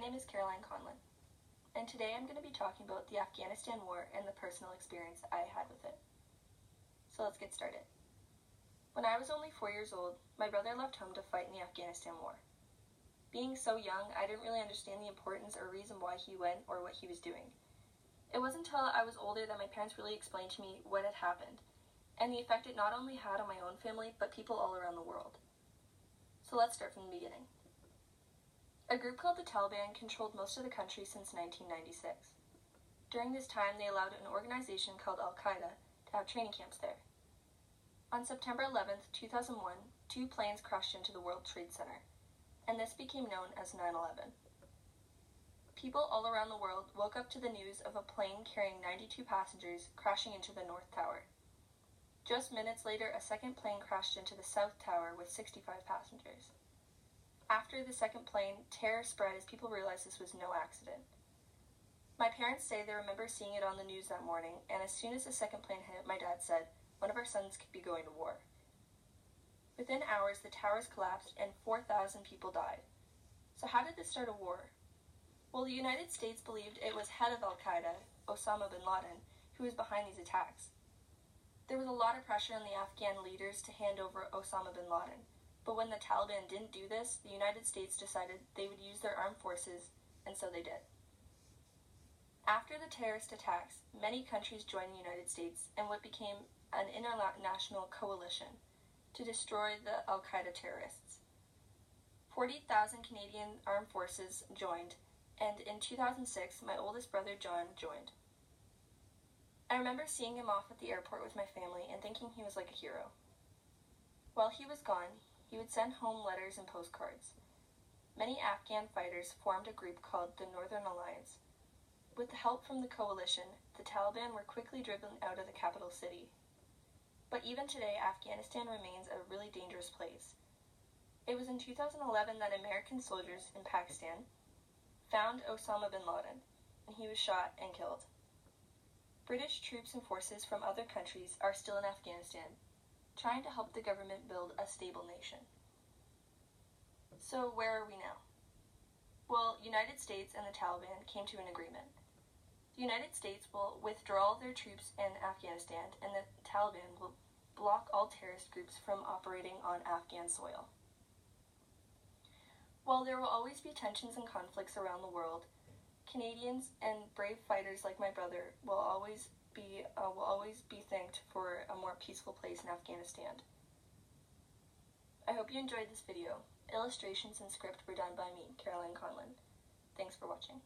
name is Caroline Conlon, and today I'm going to be talking about the Afghanistan War and the personal experience I had with it. So let's get started. When I was only 4 years old, my brother left home to fight in the Afghanistan War. Being so young, I didn't really understand the importance or reason why he went or what he was doing. It wasn't until I was older that my parents really explained to me what had happened, and the effect it not only had on my own family, but people all around the world. So let's start from the beginning. A group called the Taliban controlled most of the country since 1996. During this time, they allowed an organization called Al-Qaeda to have training camps there. On September 11, 2001, 2 planes crashed into the World Trade Center, and this became known as 9/11. People all around the world woke up to the news of a plane carrying 92 passengers crashing into the North Tower. Just minutes later, a second plane crashed into the South Tower with 65 passengers. After the second plane, terror spread as people realized this was no accident. My parents say they remember seeing it on the news that morning, and as soon as the second plane hit, my dad said, "One of our sons could be going to war." Within hours, the towers collapsed and 4,000 people died. So how did this start a war? Well, the United States believed it was head of Al-Qaeda, Osama bin Laden, who was behind these attacks. There was a lot of pressure on the Afghan leaders to hand over Osama bin Laden. But when the Taliban didn't do this, the United States decided they would use their armed forces, and so they did. After the terrorist attacks, many countries joined the United States in what became an international coalition to destroy the Al-Qaeda terrorists. 40,000 Canadian armed forces joined, and in 2006, my oldest brother John joined. I remember seeing him off at the airport with my family and thinking he was like a hero. While he was gone, he would send home letters and postcards. Many Afghan fighters formed a group called the Northern Alliance. With the help from the coalition, the Taliban were quickly driven out of the capital city. But even today, Afghanistan remains a really dangerous place. It was in 2011 that American soldiers in Pakistan found Osama bin Laden, and he was shot and killed. British troops and forces from other countries are still in Afghanistan, trying to help the government build a stable nation. So where are we now? Well, United States and the Taliban came to an agreement. The United States will withdraw their troops in Afghanistan, and the Taliban will block all terrorist groups from operating on Afghan soil. While there will always be tensions and conflicts around the world, Canadians and brave fighters like my brother will always be thanked for a more peaceful place in Afghanistan. I hope you enjoyed this video. Illustrations and script were done by me, Caroline Conlon. Thanks for watching.